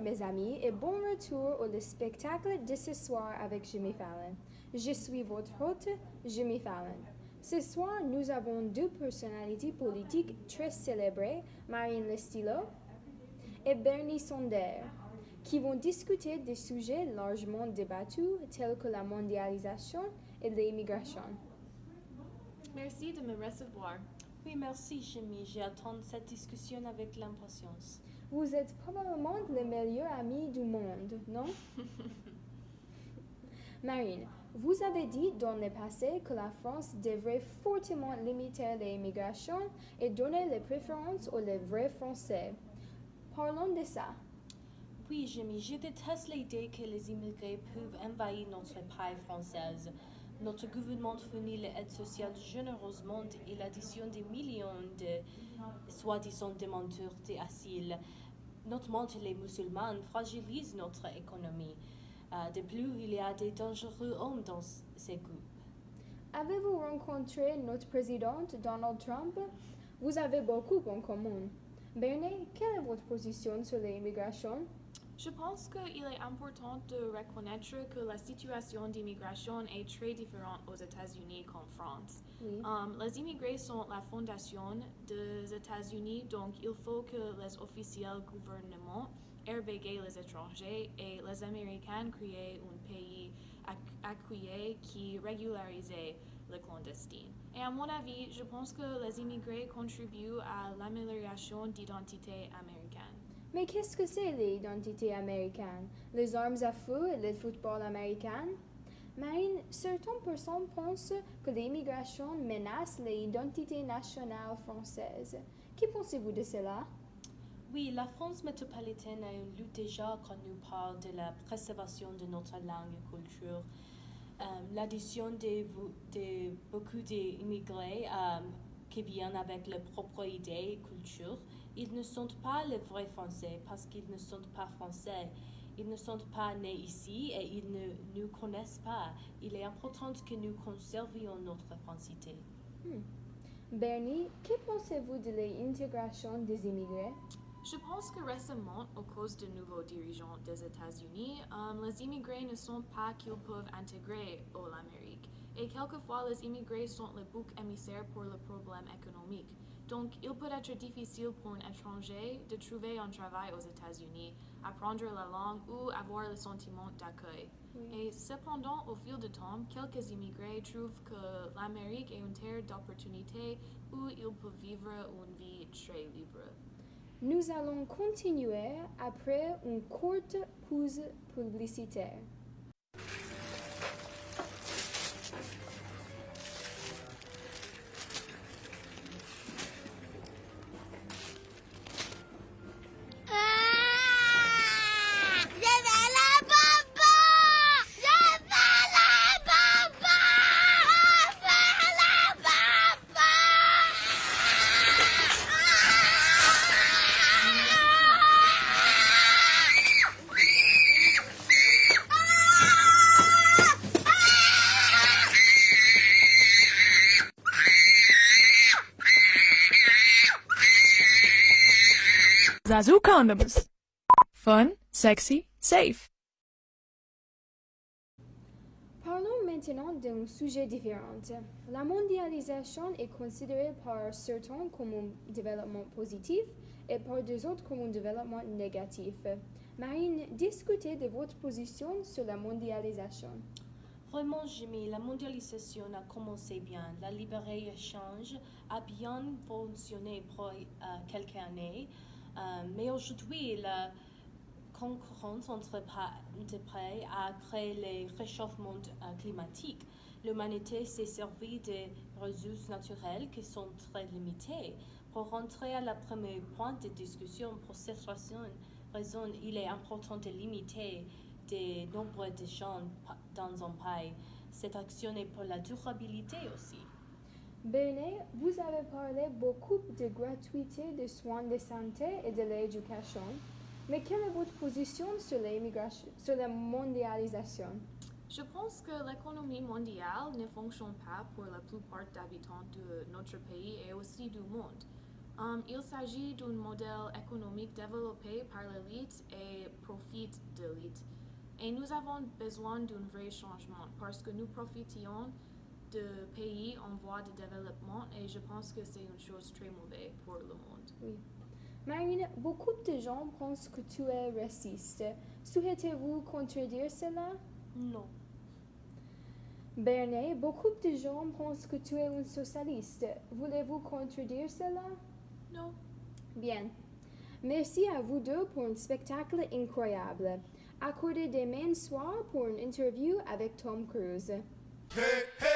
mes amis, et bon retour au spectacle de ce soir avec Jimmy Fallon. Je suis votre hôte, Jimmy Fallon. Ce soir, nous avons deux personnalités politiques très célébrées, Marine Lestillo et Bernie Sanders, qui vont discuter des sujets largement débattus tels que la mondialisation et l'immigration. Merci de me recevoir. Oui, merci, Jimmy. J'attends cette discussion avec l'impatience. Vous êtes probablement le meilleur ami du monde, non? Marine, vous avez dit dans le passé que la France devrait fortement limiter l'immigration et donner les préférences aux vrais Français. Parlons de ça. Oui, Jimmy, je déteste l'idée que les immigrés peuvent envahir notre pays français. Notre gouvernement fournit l'aide sociale généreusement et l'addition des millions de soi-disant demandeurs d'asile, notamment les musulmans, fragilise notre économie. De plus, il y a des dangereux hommes dans ces groupes. Avez-vous rencontré notre président Donald Trump? Vous avez beaucoup en commun. Bernie, quelle est votre position sur l'immigration? Je pense qu'il est important de reconnaître que la situation d'immigration est très différente aux États-Unis qu'en France. Oui. Les immigrés sont la fondation des États-Unis, donc il faut que les officiels gouvernements ériguent les étrangers et les Américains créent un pays accueillant qui régularise les clandestins. Et à mon avis, je pense que les immigrés contribuent à l'amélioration d'identité américaine. Mais qu'est-ce que c'est l'identité américaine? Les armes à feu et le football américain? Marine, certaines personnes pensent que l'immigration menace l'identité nationale française. Que pensez-vous de cela? Oui, la France métropolitaine a une lutte déjà quand nous parle de la préservation de notre langue et culture. L'addition de beaucoup d'immigrés qui viennent avec leurs propres idées et culture, ils ne sont pas les vrais Français parce qu'ils ne sont pas français. Ils ne sont pas nés ici et ils ne nous connaissent pas. Il est important que nous conservions notre francité. Bernie, que pensez-vous de l'intégration des immigrés? Je pense que récemment, à cause de nouveaux dirigeants des États-Unis, les immigrés ne sont pas qu'ils peuvent intégrer l'Amérique. Et quelquefois, les immigrés sont le bouc émissaire pour le problème économique. Donc, il peut être difficile pour un étranger de trouver un travail aux États-Unis, apprendre la langue ou avoir le sentiment d'accueil. Oui. Et cependant, au fil du temps, quelques immigrés trouvent que l'Amérique est une terre d'opportunités où ils peuvent vivre une vie très libre. Nous allons continuer après une courte pause publicitaire. Zazu condoms. Fun, sexy, safe. Parlons maintenant d'un sujet différent. La mondialisation est considérée par certains comme un développement positif et par deux autres comme un développement négatif. Marine, discutez de votre position sur la mondialisation. Vraiment, Jimmy, la mondialisation a commencé bien. La libre-échange a bien fonctionné pour quelques années. Mais aujourd'hui, la concurrence entre pays a créé le réchauffement climatique. L'humanité s'est servie de ressources naturelles qui sont très limitées. Pour rentrer à la première point de discussion, pour cette raison, il est important de limiter le nombre de gens dans un pays. Cette action est pour la durabilité aussi. Bernie, vous avez parlé beaucoup de gratuité des soins de santé et de l'éducation. Mais quelle est votre position sur sur la mondialisation? Je pense que l'économie mondiale ne fonctionne pas pour la plupart des habitants de notre pays et aussi du monde. Il s'agit d'un modèle économique développé par l'élite et profite de l'élite. Et nous avons besoin d'un vrai changement parce que nous profitions de pays en voie de développement et je pense que c'est une chose très mauvaise pour le monde. Oui. Marine, beaucoup de gens pensent que tu es raciste. Souhaitez-vous contredire cela? Non. Bernet, beaucoup de gens pensent que tu es un socialiste. Voulez-vous contredire cela? Non. Bien. Merci à vous deux pour un spectacle incroyable. Accordez demain soir pour une interview avec Tom Cruise. Hey, hey!